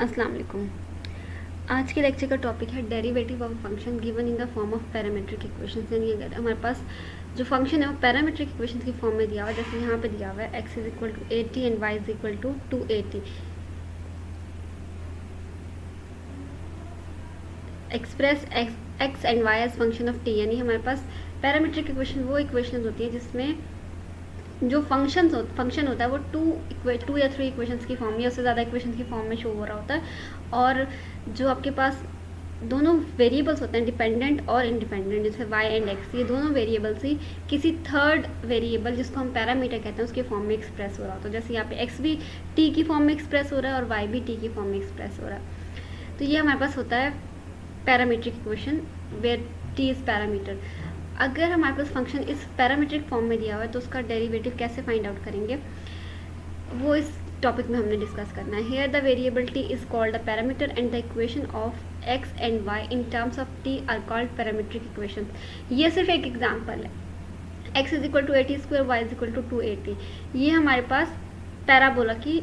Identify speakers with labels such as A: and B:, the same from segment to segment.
A: अस्सलाम वालेकुम। आज के लेक्चर का टॉपिक है derivative of function given in the form of parametric equations. यानी अगर हमारे पास जो फंक्शन है वो पैरामीट्रिक इक्वेशंस की फॉर्म में दिया हुआ है, जैसे यहाँ पे दिया हुआ है x is equal to 80 and y is equal to 280। Express x and y as function of t। यानी हमारे पास पैरामीट्रिक इक्वेशन वो इक्वेशन होती है जिसमें जो फंक्शन होता है वो टू या थ्री इक्वेशंस की फॉर्म या उससे ज़्यादा इक्वेशंस की फॉर्म में शो हो रहा होता है, और जो आपके पास दोनों वेरिएबल्स होते हैं डिपेंडेंट और इंडिपेंडेंट, जैसे y एंड x, ये दोनों वेरिएबल्स ही किसी थर्ड वेरिएबल जिसको हम पैरामीटर कहते हैं उसके फॉर्म में एक्सप्रेस हो रहा होता है। जैसे यहाँ पे x भी t की फॉर्म में एक्सप्रेस हो रहा है और y भी t की फॉर्म में एक्सप्रेस हो रहा है। तो ये हमारे पास होता है parametric equation where t is parameter. अगर हमारे पास फंक्शन इस पैरामीट्रिक फॉर्म में दिया हुआ है तो उसका डेरिवेटिव कैसे फाइंड आउट करेंगे वो इस टॉपिक में हमने डिस्कस करना है। Here the variable t is called the parameter and the equation of x and y in terms of t are called parametric equation. ये सिर्फ एक एग्जांपल है। x is equal to 80 square, y is equal to 280, ये हमारे पास parabola की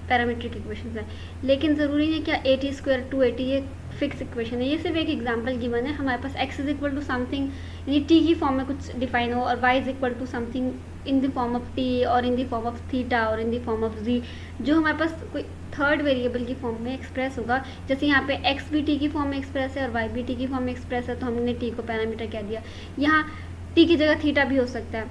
A: parametric equation है। लेकिन ज़रूरी नहीं क्या 80 स्क्वायर 280 ये फिक्स इक्वेशन है, ये सिर्फ एक एग्जांपल गिवन है। हमारे पास x is equal to something यानी t की फॉर्म में कुछ डिफाइन हो, और y is equal to something in the form of t और in the form of theta और in the form of z, जो हमारे पास कोई थर्ड वेरिएबल की फॉर्म में एक्सप्रेस होगा। जैसे यहाँ पे x भी t की फॉर्म में एक्सप्रेस है और y भी t की फॉर्म में एक्सप्रेस है, तो हमने t को पैरामीटर कह दिया। यहाँ t की जगह थीटा भी हो सकता है,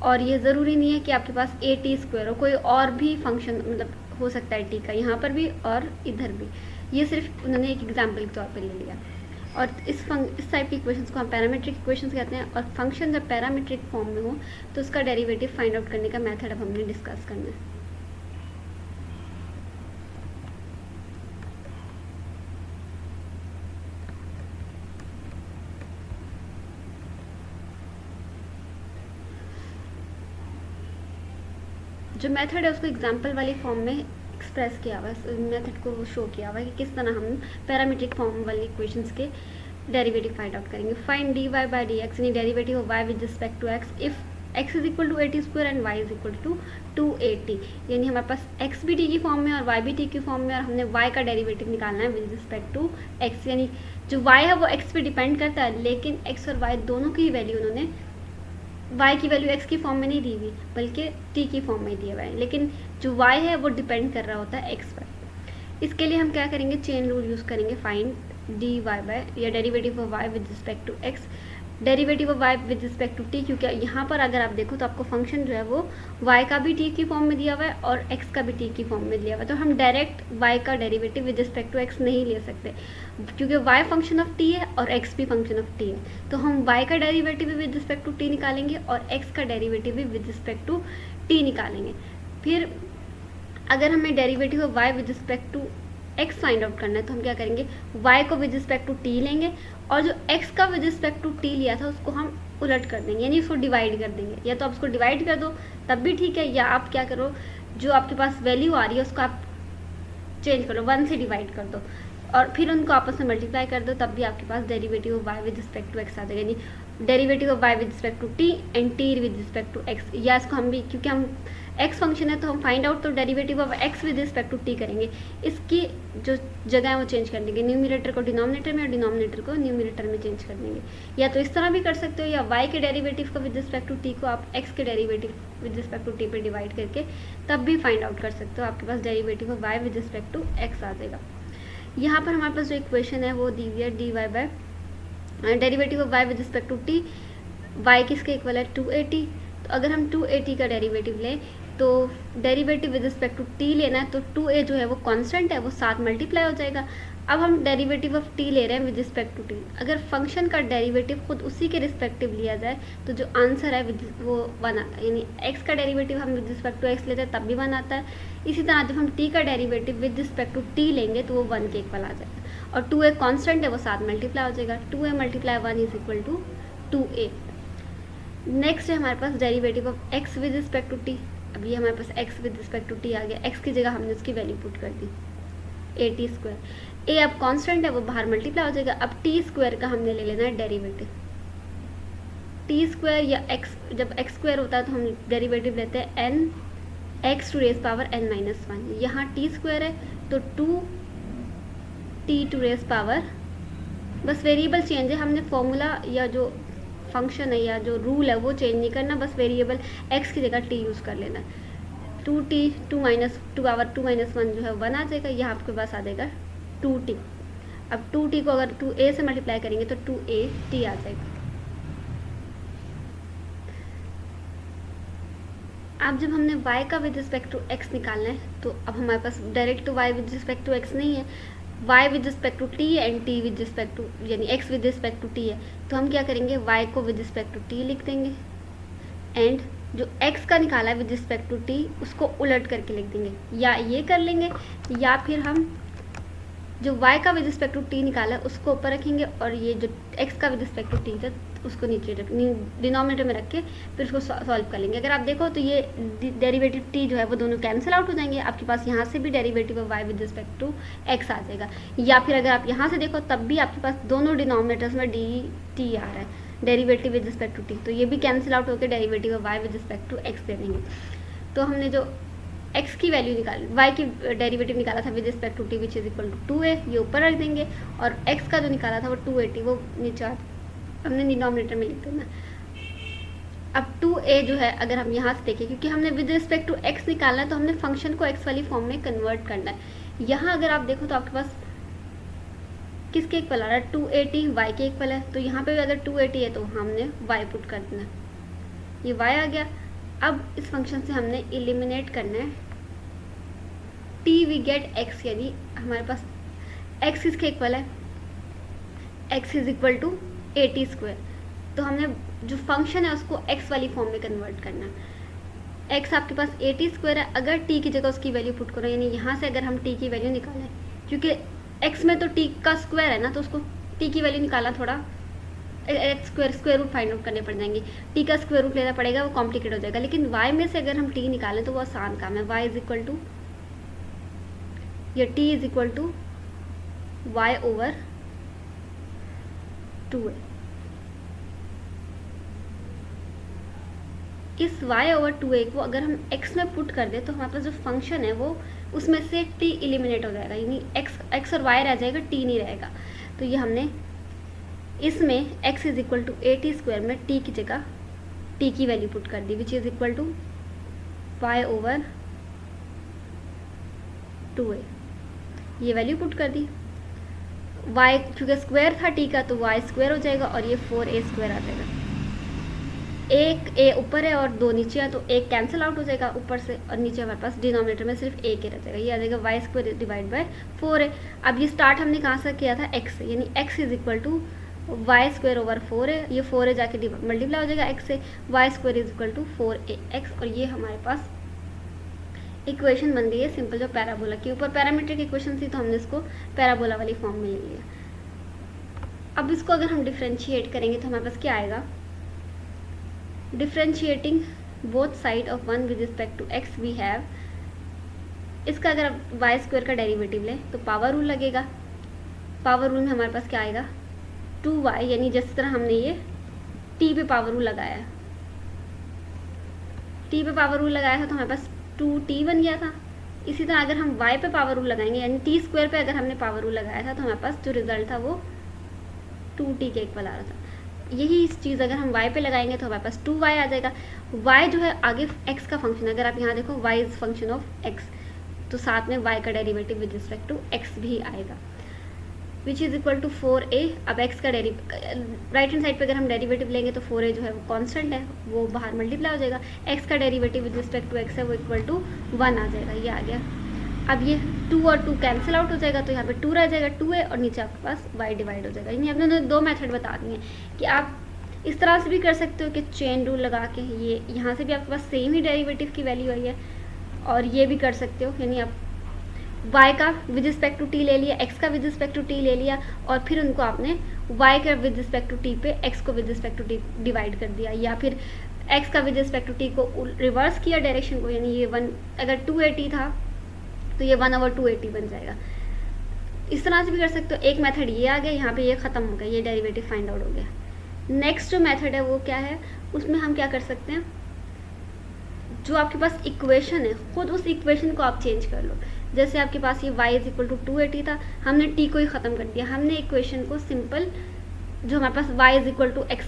A: और ये ज़रूरी नहीं है कि आपके पास a t स्क्वायर हो, कोई और भी फंक्शन मतलब हो सकता है t का, यहाँ पर भी और इधर भी। ये सिर्फ उन्होंने एक एग्जाम्पल के तौर पर ले लिया। और इस टाइप की इक्वेशंस को हम पैरामीट्रिक इक्वेशंस कहते हैं। और फंक्शन जब पैरामीट्रिक फॉर्म में हो तो उसका डेरिवेटिव फाइंड आउट करने का मेथड अब हमने डिस्कस करना है। जो मेथड है उसको एग्जाम्पल वाली फॉर्म में एक्सप्रेस किया हुआ है, मेथड को शो किया हुआ है कि किस तरह हम पैरामीट्रिक फॉर्म वाली इक्वेशंस के डेरिवेटिव फाइंड आउट करेंगे। Find dy by D X, यानी derivative of y with respect to x if x is equal to 80 square and y is equal to 280। यानी हमारे पास x भी t की form में और y भी t की फॉर्म में, और हमने y का डेरिवेटिव निकालना है विद रिस्पेक्ट टू x। यानी जो y है वो x पे डिपेंड करता है, लेकिन x और y दोनों की वैल्यू उन्होंने y की वैल्यू x की फॉर्म में नहीं दी हुई बल्कि t की फॉर्म में दिया हुआ है, लेकिन जो y है वो डिपेंड कर रहा होता है x पर। इसके लिए हम क्या करेंगे, चेन रूल यूज़ करेंगे। फाइंड dy बाय या derivative of y with respect to x, derivative of y with respect to t, क्योंकि यहाँ पर अगर आप देखो तो आपको फंक्शन जो है वो y का भी t की फॉर्म में दिया हुआ है और x का भी t की फॉर्म में दिया हुआ है। तो हम डायरेक्ट y का derivative with respect to x नहीं ले सकते, क्योंकि y फंक्शन ऑफ t है और x भी फंक्शन ऑफ t है। तो हम y का डेरिवेटिव भी विद रिस्पेक्ट टू t निकालेंगे और x का डेरिवेटिव भी विद रिस्पेक्ट टू t निकालेंगे। फिर अगर हमें derivative of y with respect to x find out करना है तो हम क्या करेंगे, y को विद रिस्पेक्ट टू t लेंगे और जो x का विद रिस्पेक्ट टू t लिया था उसको हम उलट कर देंगे, यानी उसको डिवाइड कर देंगे। या तो आप उसको डिवाइड कर दो तब भी ठीक है, या आप क्या करो, जो आपके पास वैल्यू आ रही है उसको आप चेंज करो, 1 से डिवाइड कर दो और फिर उनको आपस में मल्टीप्लाई कर दो, तब भी आपके पास derivative of y with respect to x आ जाएगा। यानी derivative of y with respect to t and t with respect to x। या इसको हम भी, क्योंकि हम x फंक्शन है तो हम फाइंड आउट तो derivative of x with respect to t करेंगे। इसकी जो जगह है वो चेंज कर देंगे, न्यूमरेटर को डिनोमिनेटर में और डिनोमिनेटर को न्यूमरेटर में चेंज कर देंगे। या तो इस तरह भी कर सकते हो, या y के डेरिवेटिव को विद रिस्पेक्ट टू t को आप x के derivative with respect to t पे डिवाइड करके तब भी फाइंड आउट कर सकते हो। आपके पास derivative of y with respect to x आ जाएगा। यहाँ पर हमारे पास जो इक्वेशन है वो दी हुई है dy by derivative of y with respect to t, y किसके इक्वल है 280। तो अगर हम 280 का डेरिवेटिव लें तो derivative with respect to t लेना है, तो 2a जो है वो कांस्टेंट है, वो 7 मल्टीप्लाई हो जाएगा। अब हम डेरिवेटिव ऑफ t ले रहे हैं विद रिस्पेक्ट टू t। अगर फंक्शन का डेरिवेटिव खुद उसी के रिस्पेक्टिव लिया जाए तो जो आंसर है वो 1 आता है। यानी x का डेरिवेटिव हम विद रिस्पेक्ट टू x लेते हैं तब भी 1 आता है। इसी तरह जब हम t का derivative with respect to t लेंगे तो वो 1 के इक्वल आ जाएगा, और 2a कांस्टेंट है वो 7 मल्टीप्लाई हो जाएगा। 2a multiply 1 is equal to 2a। Next है हमारे पास derivative of x with respect to t। अब ये हमारे पास x with respect to t आ गया, x की जगह हमने उसकी वैल्यू पुट कर दी 80 स्क्वायर। a अब कांस्टेंट है वो बाहर मल्टीप्लाई हो जाएगा। अब t स्क्वायर का हमने ले लेना है डेरिवेटिव, t स्क्वायर या x, जब x स्क्वायर होता है तो हम डेरिवेटिव लेते हैं n x to raise power n minus 1। यहाँ t स्क्वायर है तो 2 टी टू रेस पावर, बस वेरिएबल चेंज है, हमने फॉर्मूला या जो फंक्शन है या जो रूल है वो चेंज नहीं करना, बस वेरिएबल एक्स की जगह टी यूज़ कर लेना है। 2t 2 पावर 2 - 1 जो है 1 आ जाएगा, यहाँ आपके पास आ जाएगा 2t। अब 2t को अगर 2a से मल्टीप्लाई करेंगे तो 2at आ जाएगा। अब जब हमने y का विद रिस्पेक्ट टू x निकालना है तो अब हमारे पास डायरेक्ट तो y with respect to x नहीं है, y with respect to t and t with respect to यानी x with respect to t है, तो हम क्या करेंगे y को विद रिस्पेक्ट टू t लिख देंगे एंड जो x का निकाला है विद रिस्पेक्ट टू t उसको उलट करके लिख देंगे, या ये कर लेंगे या फिर हम जो y का विद रिस्पेक्ट टू t निकाला है उसको ऊपर रखेंगे और ये जो x का विद रिस्पेक्ट टू t था उसको नीचे डिनोमिनेटर में रख के फिर उसको सॉल्व कर लेंगे। अगर आप देखो तो ये डेरिवेटिव t जो है वो दोनों कैंसिल आउट हो जाएंगे, आपके पास यहाँ से भी derivative of y with respect to x आ जाएगा, या फिर अगर आप यहाँ से देखो तब भी आपके पास दोनों डिनोमिनेटर्स में dt आ रहा है, derivative with respect to t, तो ये भी कैंसिल आउट होकर derivative of y with respect to x दे देंगे। तो हमने जो x की वैल्यू निकाली, y की डेरिवेटिव निकाला था with respect to t which is equal to 2a, ये ऊपर रख देंगे और x का जो निकाला था वो 280 वो नीचे हमने डिनोमिनेटर में लिख देना। अब 2a जो है अगर हम यहाँ से देखें, क्योंकि हमने विद रिस्पेक्ट टू x निकालना है तो हमने फंक्शन को x वाली फॉर्म में कन्वर्ट करना है। यहाँ अगर आप देखो तो आपके पास किसके इक्वल आ रहा है, 280 y के इक्वल है, तो यहाँ पे भी अगर 280 है तो हमने y पुट कर देना, ये y आ गया। अब इस फंक्शन से हमने एलिमिनेट करना है t वी गेट x, यानी हमारे पास x किसके इक्वल है, x is equal to 80 square, तो हमने जो फंक्शन है उसको x वाली फॉर्म में कन्वर्ट करना है। x आपके पास 80 स्क्वायर है, अगर t की जगह उसकी वैल्यू पुट करो, यानी यहाँ से अगर हम t की वैल्यू निकालें, क्योंकि x में तो t का स्क्वायर है ना, तो उसको t की वैल्यू निकालना थोड़ा स्क्वायर रूट फाइंड आउट करने पड़ जाएंगे, t का स्क्वायर रूट लेना पड़ेगा, वो कॉम्प्लिकेट हो जाएगा। लेकिन y में से अगर हम t निकालें तो वो आसान काम है, y इज इक्वल टू या t is equal to y over 2a। इस y ओवर 2a को अगर हम x में पुट कर दे तो हमारे पास जो फंक्शन है वो उसमें से t एलिमिनेट हो जाएगा, यानी x और y रह जाएगा, t नहीं रहेगा। तो ये हमने इसमें x is equal to 80 square में t की जगह t की वैल्यू पुट कर दी which is equal to y over 2a, ये वैल्यू पुट कर दी। y क्योंकि स्क्वायर था t का तो y स्क्वायर हो जाएगा और ये 4a स्क्वायर आ जाएगा, एक a ऊपर है और 2 नीचे है, तो एक कैंसिल आउट हो जाएगा ऊपर से और नीचे हमारे पास डिनोमिनेटर में सिर्फ एक रह जाएगा, ये आ जाएगा y स्क्वायर डिवाइड बाय 4 है। अब ये स्टार्ट हमने कहाँ से किया था, x से, यानी x is equal to y square over 4 है, ये 4 है जाके मल्टीप्लाई हो जाएगा x से, y square is equal to 4ax, और ये हमारे पास इक्वेशन बन गई है सिंपल जो पैराबोला की। ऊपर पैरामीट्रिक इक्वेशन थी तो हमने इसको पैराबोला वाली फॉर्म में ले लिया। अब इसको अगर हम डिफ्रेंशिएट करेंगे तो हमारे पास क्या आएगा, differentiating both side of 1 with respect to x we have, इसका अगर आप वाई स्क्वायर का डेरिवेटिव लें तो पावर रूल लगेगा, पावर रूल में हमारे पास क्या आएगा 2y, यानी जिस तरह हमने ये t पे पावर रूल लगाया है, t पे पावर रूल लगाया था तो हमारे पास 2t बन गया था। इसी तरह अगर हम y पे पावर रूल लगाएंगे, यानी t स्क्वायर पे अगर हमने पावर रूल लगाया था तो हमारे पास जो रिजल्ट था वो 2t के इक्वल आ रहा था। यही इस चीज़ अगर हम y पे लगाएंगे तो हमारे पास 2y आ जाएगा। y जो है आगे x का फंक्शन, अगर आप यहाँ देखो y is function of x, तो साथ में y का derivative with respect to x भी आएगा which is equal to 4a। अब x का राइट हैंड साइड पे अगर हम डेरिवेटिव लेंगे तो 4a जो है वो कांस्टेंट है, वो बाहर मल्टीप्लाई हो जाएगा, x का derivative with respect to x है वो इक्वल टू 1 आ जाएगा, ये आ गया। अब ये 2 और 2 कैंसिल आउट हो जाएगा तो यहाँ पे 2 रह जाएगा, 2a और नीचे आपके पास y डिवाइड हो जाएगा। यानी हमने दो मेथड बता दिए कि आप इस तरह से भी कर सकते हो कि चेन रूल लगा के, ये यहाँ से भी आपके पास सेम ही डेरिवेटिव की वैल्यू आई है, और ये भी कर सकते हो, यानी आप y का विद रिस्पेक्ट टू t ले लिया, x का विद रिस्पेक्ट टू t ले लिया, और फिर उनको आपने y का विद रिस्पेक्ट टू t पे x को with respect to t divide कर दिया, या फिर x का विद रिस्पेक्ट टू t को रिवर्स किया डायरेक्शन को, यानी ये 1 अगर 280 था तो ये 1 ओवर 280 बन जाएगा। इस तरह से भी कर सकते हो। एक मेथड ये आ गया, यहाँ पे ये ख़त्म हो गया, ये डेरिवेटिव फाइंड आउट हो गया। नेक्स्ट जो मेथड है वो क्या है, उसमें हम क्या कर सकते हैं, जो आपके पास इक्वेशन है खुद उस इक्वेशन को आप चेंज कर लो। जैसे आपके पास ये y इज इक्वल टू 280 था, हमने t को ही ख़त्म कर दिया, हमने इक्वेशन को सिंपल जो हमारे पास y is equal to x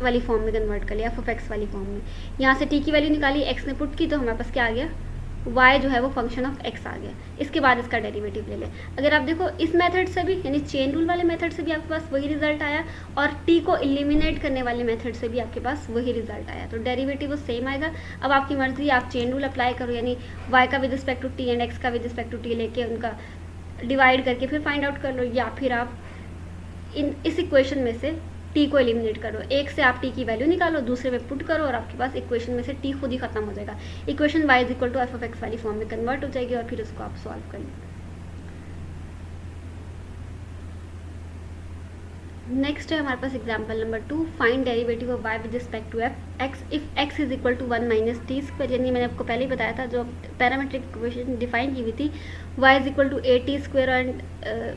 A: वाली फॉर्म में कन्वर्ट कर लिया, एफ ऑफ एक्स वाली फॉर्म में। यहाँ से t की वैल्यू निकाली, x ने पुट की, तो हमारे पास क्या आ गया, y जो है वो फंक्शन ऑफ x आ गया। इसके बाद इसका डेरिवेटिव ले लें। अगर आप देखो इस मेथड से भी, यानी चेन रूल वाले मेथड से भी आपके पास वही रिजल्ट आया, और t को एलिमिनेट करने वाले मेथड से भी आपके पास वही रिजल्ट आया, तो डेरिवेटिव वो सेम आएगा। अब आपकी मर्जी, आप चेन रूल अप्लाई करो, यानी y का with respect to t and x का विद रिस्पेक्ट टू t लेके उनका डिवाइड करके फिर फाइंड आउट कर लो, या फिर आप इस इक्वेशन में से t को एलिमिनेट करो। एक से आप t की वैल्यू निकालो, दूसरे में पुट करो, और आपके पास इक्वेशन में से t खुद ही खत्म हो जाएगा। Equation y is equal to f of x वाली फॉर्म में कन्वर्ट हो जाएगी, और फिर उसको आप सॉल्व कर लो। नेक्स्ट है हमारे पास example number 2, find derivative of y with respect to x if x is equal to 1 minus t square. यानी मैंने आपको पहले ही बताया था, जो पैरामीट्रिक इक्वेशन डिफाइन की हुई थी, y is equal to 80 square and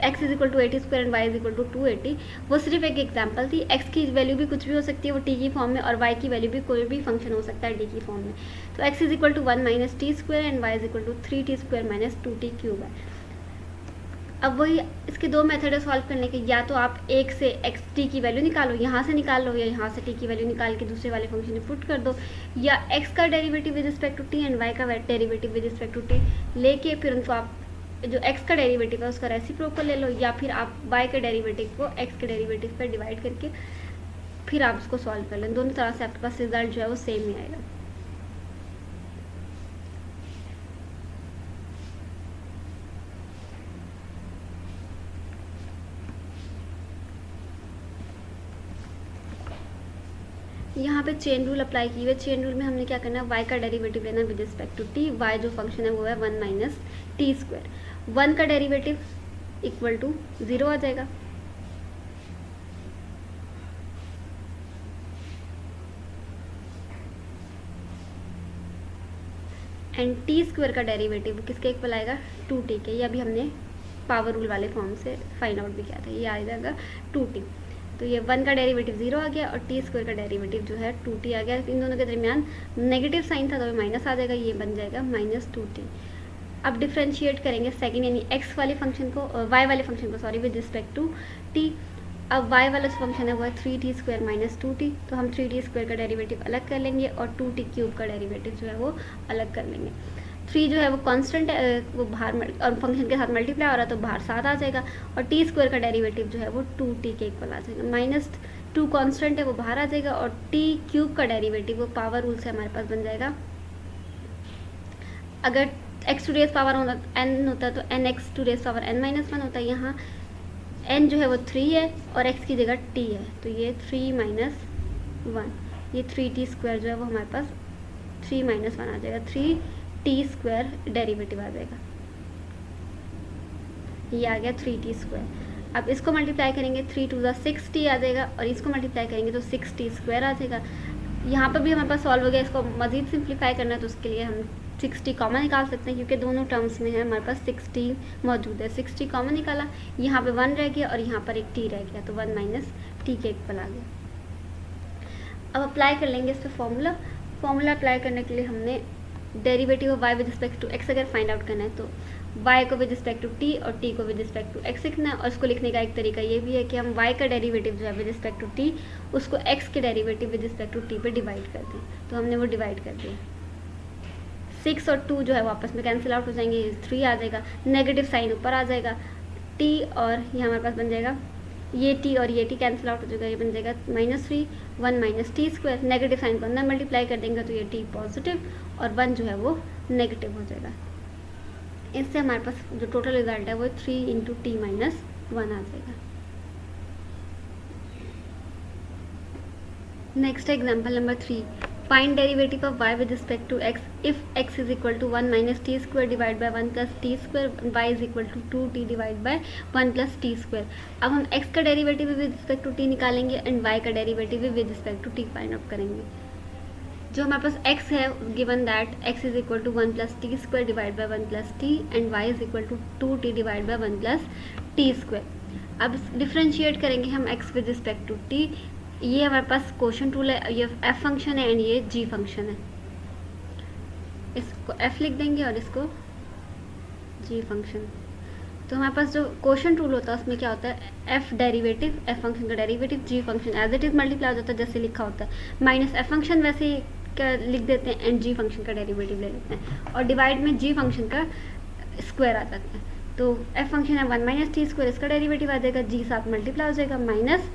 A: x is equal to 80 square and y is equal to 280, वो सिर्फ एक एग्जाम्पल थी। x की वैल्यू भी कुछ भी हो सकती है, वो t की फॉर्म में, और y की वैल्यू भी कोई भी फंक्शन हो सकता है d की फॉर्म में। तो x is equal to 1 minus t square and y is equal to 3t square minus 2t cube है। अब वही इसके दो मेथड है सॉल्व करने के, या तो आप एक से एक्स टी की वैल्यू निकालो, यहाँ से निकाल लो, या यहाँ से टी की वैल्यू निकाल के दूसरे वाले फंक्शन में पुट कर दो, या एक्स का derivative with respect to t and y का derivative with respect to t लेके फिर उनको आप जो एक्स का डेरिवेटिव है उसका रेसिप्रोकल ले लो, या फिर आप वाई के डेरिवेटिव को एक्स के डेरिवेटिव पर डिवाइड करके फिर आप उसको सॉल्व कर लें। दोनों तरह से आपके पास रिजल्ट जो है वो सेम ही आएगा। यहाँ पे चेन रूल अप्लाई की हुई है। चेन रूल में हमने क्या करना है, y का डेरिवेटिव लेना with respect to t। y जो फंक्शन है वो है 1 माइनस टी स्क्वायर। 1 का डेरिवेटिव इक्वल टू 0 आ जाएगा, एंड टी स्क्वायर का डेरिवेटिव किसके इक्वल आएगा, 2t के। ये अभी हमने पावर रूल वाले फॉर्म से फाइंड आउट भी किया था, ये आ जाएगा 2t। तो ये 1 का डेरिवेटिव 0 आ गया, और टी स्क्वायर का डेरिवेटिव जो है 2t आ गया। इन दोनों के दरमियान नेगेटिव साइन था तो माइनस आ जाएगा, ये बन जाएगा माइनस 2t। अब डिफ्रेंशिएट करेंगे सेकंड, यानी x वाले फंक्शन को, y वाले फंक्शन को sorry, with respect to t। अब y वाला फंक्शन है वो है 3t स्क्वायर माइनस 2t, तो हम 3t स्क्वायर का डेरिवेटिव अलग कर लेंगे, और 2t क्यूब का डेरिवेटिव जो है वो अलग कर लेंगे। 3 जो है वो कांस्टेंट है, वो बाहर और फंक्शन के साथ मल्टीप्लाई हो रहा है तो बाहर 7 आ जाएगा, और टी स्क्वायर का डेरिवेटिव जो है वो 2t के इक्वल आ जाएगा। माइनस 2 कांस्टेंट है वो बाहर आ जाएगा, और टी क्यूब का डेरिवेटिव वो पावर रूल से हमारे पास बन जाएगा। अगर x to raise power n होता है तो n x to raise power n minus 1 होता है। यहाँ n जो है वो 3 है और x की जगह t है, तो ये 3 माइनस 1, ये 3t स्क्वायर जो है वो हमारे पास 3 माइनस 1 आ जाएगा, 3t स्क्वायर डेरिवेटिव आ जाएगा। ये आ गया 3t स्क्वायर। अब इसको मल्टीप्लाई करेंगे, 3 टू ज़ा 6t आ जाएगा, और इसको मल्टीप्लाई करेंगे तो 6t स्क्वायर आ जाएगा। यहाँ पर भी हमारे पास सॉल्व हो गया। इसको मज़ीद सिंप्लीफाई करना है तो उसके लिए हम 60 कॉमन निकाल सकते हैं, क्योंकि दोनों टर्म्स में है हमारे पास 60 मौजूद है। 60 कॉमन निकाला, यहाँ पे 1 रह गया और यहाँ पर एक t रह गया, तो 1 माइनस टी के इक्वल आ गया। अब अप्लाई कर लेंगे इस पर फॉर्मूला अप्लाई करने के लिए हमने derivative of y with respect to x अगर फाइंड आउट करना है तो y को विद रिस्पेक्ट टू t और t को विद रिस्पेक्ट टू x लिखना है। और उसको लिखने का एक तरीका ये भी है कि हम y का डेरिवेटिव जो है विद रिस्पेक्ट टू t उसको x के derivative with respect to t पे डिवाइड कर दें, तो हमने वो डिवाइड कर दिया। 6 और 2 जो है वापस में कैंसिल आउट हो जाएंगे, 3 आ जाएगा, नेगेटिव साइन ऊपर आ जाएगा, t और ये हमारे पास बन जाएगा, ये t और ये t कैंसिल आउट हो जाएगा, ये बन जाएगा -3 1 minus t square. Negative sign को अंदर मल्टीप्लाई कर देंगे तो ये t पॉजिटिव और 1 जो है वो नेगेटिव हो जाएगा। इससे हमारे पास जो टोटल रिजल्ट है वो 3 इंटू टी माइनस 1 आ जाएगा। Next example number 3, find derivative of y with respect to x if x is equal to 1 minus t square divide by 1 plus t square, y is equal to 2t divide by 1 plus t square. अब हम x का derivative with respect to t निकालेंगे and y का derivative with respect to t find out करेंगे। जो हमारे पास x है given that x is equal to 1 plus t square divide by 1 plus t and y is equal to 2t divide by 1 plus t square. अब differentiate करेंगे हम x with respect to t। ये हमारे पास quotient rule है, ये f function है and ये g फंक्शन है। इसको f लिख देंगे और इसको जी फंक्शन। तो हमारे पास जो क्वेश्चन रूल होता है उसमें क्या होता है, एफ डेरिवेटिव, एफ फंक्शन का derivative, g function as it is multiply हो जाता है जैसे लिखा होता है, माइनस एफ फंक्शन वैसे ही क्या लिख देते हैं एंड जी फंक्शन का डेरिवेटिव ले लेते हैं, और डिवाइड में जी फंक्शन का स्क्वायर आ जाता है। तो एफ फंक्शन है 1 माइनस टी स्क्वायर, इसका डेरिवेटिव आ जाएगा, जी साथ मल्टीप्लाई हो जाएगा, minus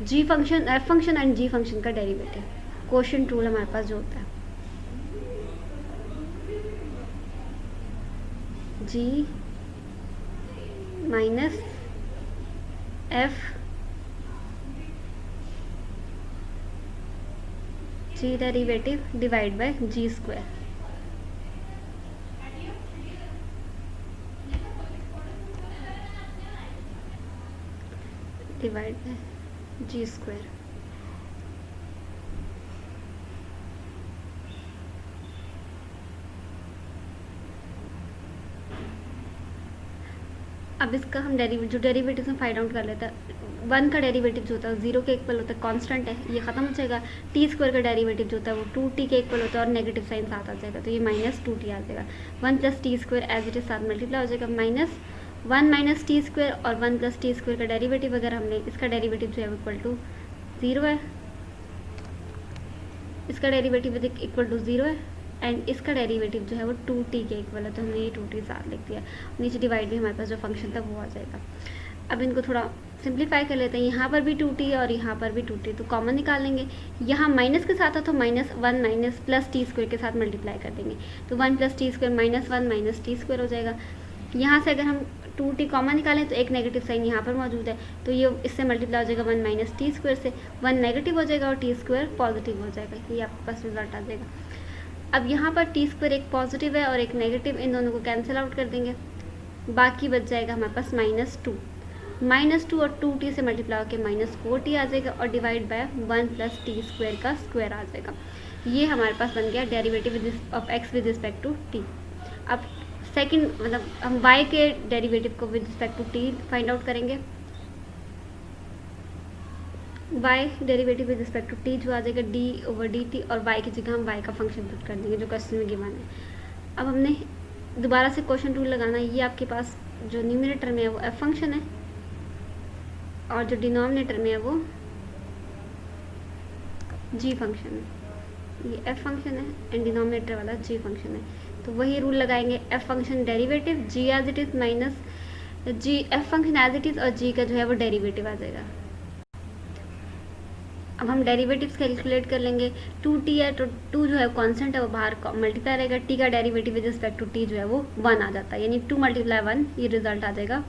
A: g function, f function and g function का डेरिवेटिव। क्वेश्चन रूल हमारे पास जो होता है g minus f g derivative divide by g square, divide by g square. अब इसका हम जो डेरिवेटिव में फाइंड आउट कर लेते हैं, 1 का डेरिवेटिव जो होता है 0 के इक्वल होता है, कांस्टेंट है, ये खत्म हो जाएगा। टी स्क्वायर का डेरिवेटिव जो होता है वो 2t के इक्वल होता है और नेगेटिव साइन साथ आ जाएगा, तो ये माइनस 2t आ जाएगा। 1 plus t square as it is साथ मल्टीप्लाई हो जाएगा, माइनस 1 माइनस टी स्क्वायर, और 1 प्लस टी स्क्वायर का डेरिवेटिव अगर हमने, इसका डेरिवेटिव जो है इक्वल टू 0 है, इसका डेरिवेटिव इक्वल टू 0 है, एंड इसका डेरिवेटिव जो है वो 2t के इक्वल है, तो हमने ये 2t साथ लिख दिया। नीचे डिवाइड में हमारे पास जो फंक्शन था वो आ जाएगा। अब इनको थोड़ा सिंप्लीफाई कर लेते हैं, यहाँ पर भी 2t और यहाँ पर भी 2t, तो कॉमन निकाल लेंगे। यहाँ माइनस के साथ था तो minus 1 minus plus t square के साथ मल्टीप्लाई कर देंगे, तो 1 plus t square minus 1 minus t square हो जाएगा। यहाँ से अगर हम 2t कॉमन निकालें तो एक नेगेटिव साइन यहाँ पर मौजूद है, तो ये इससे मल्टीप्लाई हो जाएगा 1 माइनस टी स्क्वायर से, 1 नेगेटिव हो जाएगा और टी स्क्वायर पॉजिटिव हो जाएगा, ये आपके पास रिजल्ट आ जाएगा। अब यहाँ पर टी स्क्वायर एक पॉजिटिव है और एक नेगेटिव, इन दोनों को कैंसिल आउट कर देंगे, बाकी बच जाएगा हमारे पास -2 और 2t से मल्टीप्लाई होकर -4t आ जाएगा, और divide by 1 plus t square का स्क्वायर आ जाएगा। ये हमारे पास बन गया derivative of x with respect to t। अब सेकंड मतलब हम y के डेरिवेटिव को with respect to t find out करेंगे। y derivative with respect to t जो आ जाएगा d/dt, और y की जगह हम y का फंक्शन पुट कर देंगे जो क्वेश्चन में गिवन है। अब हमने दोबारा से क्वेश्चन रूल लगाना है, ये आपके पास जो न्यूमरेटर में है वो f फंक्शन है, और जो डिनोमिनेटर में है वो g फंक्शन है। ये f फंक्शन है एंड डिनोमिनेटर वाला g फंक्शन है, तो वही रूल लगाएंगे, f function derivative g as it is minus g, f function as it is और g का जो है वो डेरिवेटिव आ जाएगा। अब हम डेरिवेटिव्स कैलकुलेट कर लेंगे। 2t है तो 2 जो है कांस्टेंट है वो बाहर मल्टीप्लाई रहेगा, t का derivative with respect to t जो है वो 1 आ जाता है, यानी 2 मल्टीप्लाई 1, ये रिजल्ट आ जाएगा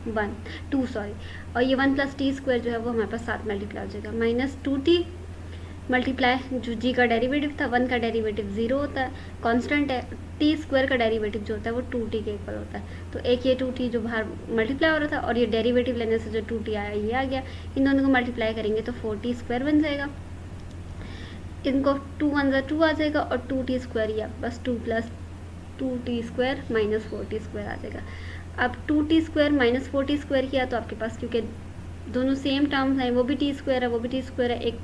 A: 2 सॉरी, और ये 1 प्लस टी स्क्वायर जो है वो हमारे पास 7 मल्टीप्लाई हो जाएगा, -2t मल्टीप्लाई जो g का डेरिवेटिव था, 1 का डेरिवेटिव 0 होता है, कांस्टेंट है, टी स्क्वायर का डेरिवेटिव जो होता है वो 2t के इक्वल होता है, तो एक ये 2t जो बाहर मल्टीप्लाई हो रहा था और ये डेरिवेटिव लेने से जो 2t आया ये आ गया, इन दोनों को मल्टीप्लाई करेंगे तो 4t स्क्वायर बन जाएगा, इनको 2 1 जा 2 आ जाएगा, और 2t स्क्वायर या बस 2 plus 2t square minus 4t square आ जाएगा। अब 2t square minus 4t square किया तो आपके पास क्योंकि दोनों सेम टर्म्स हैं, वो भी t स्क्वायर है वो भी t स्क्वायर है, एक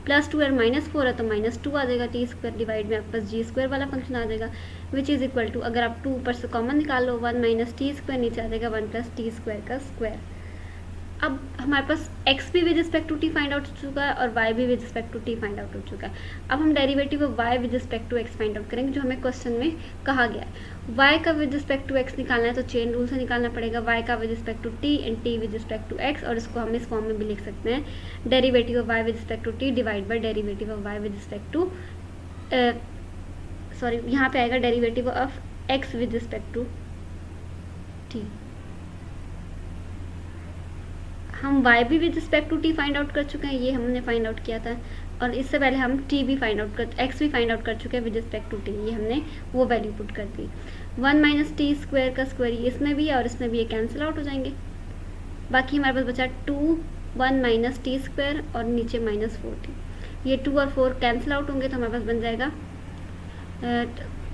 A: +2 और -4 है तो -2 आ जाएगा, टी स्क्वायर डिवाइड में आपके पास जी स्क्वायर वाला फंक्शन आ जाएगा, विच इज़ इक्वल टू, अगर आप 2 ऊपर से कॉमन निकाल लो 1 माइनस टी स्क्वायर, नीचे आ जाएगा 1 प्लस टी स्क्वायर का स्क्वायर। अब हमारे पास x भी with respect to t find out हो चुका है और y भी with respect to t find out हो चुका है। अब हम derivative of y with respect to x find out करेंगे जो हमें क्वेश्चन में कहा गया है। y का विद रिस्पेक्ट टू x निकालना है तो चेन रूल से निकालना पड़ेगा, y का with respect to t and t with respect to x, और इसको हम इस फॉर्म में भी लिख सकते हैं, derivative of y with respect to t divide by derivative of y with respect to sorry यहाँ पे आएगा derivative of x with respect to t। हम y भी with respect to t find out कर चुके हैं, ये हमने फाइंड आउट किया था, और इससे पहले हम t भी फाइंड आउट कर x भी फाइंड आउट कर चुके हैं विद रिस्पेक्ट टू t, ये हमने वो वैल्यू पुट कर दी। 1 माइनस टी स्क्वायर का स्क्वायर इसमें भी है और इसमें भी ये कैंसिल आउट हो जाएंगे, बाकी हमारे पास बचा 2 1 माइनस टी स्क्वायर और नीचे -4t, ये 2 और 4 कैंसिल आउट होंगे तो हमारे पास बन जाएगा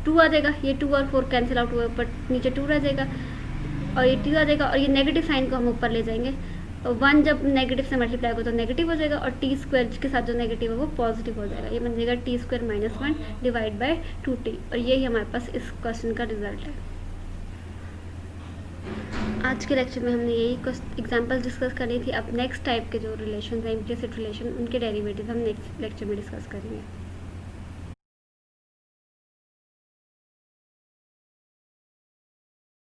A: 2 आ जाएगा, ये 2 और 4 कैंसिल आउट हुए ऊपर नीचे 2 रह जाएगा और ये 2 आ जाएगा, और ये नेगेटिव साइन को हम ऊपर ले जाएंगे, 1 जब नेगेटिव से मल्टीप्लाई होगा तो नेगेटिव हो जाएगा, और टी स्क्वायर के साथ जो नेगेटिव है वो पॉजिटिव हो जाएगा, ये बन जाएगा T square -1 divide by 2t, और यही हमारे पास इस क्वेश्चन का रिजल्ट है। आज के लेक्चर में हमने यही कुछ एग्जांपल्स डिस्कस करनी थी। अब नेक्स्ट टाइप के जो रिलेशन हैं, इम्प्लिसिट रिलेशन, उनके डेरिवेटिव हम नेक्स्ट लेक्चर में डिस्कस करेंगे।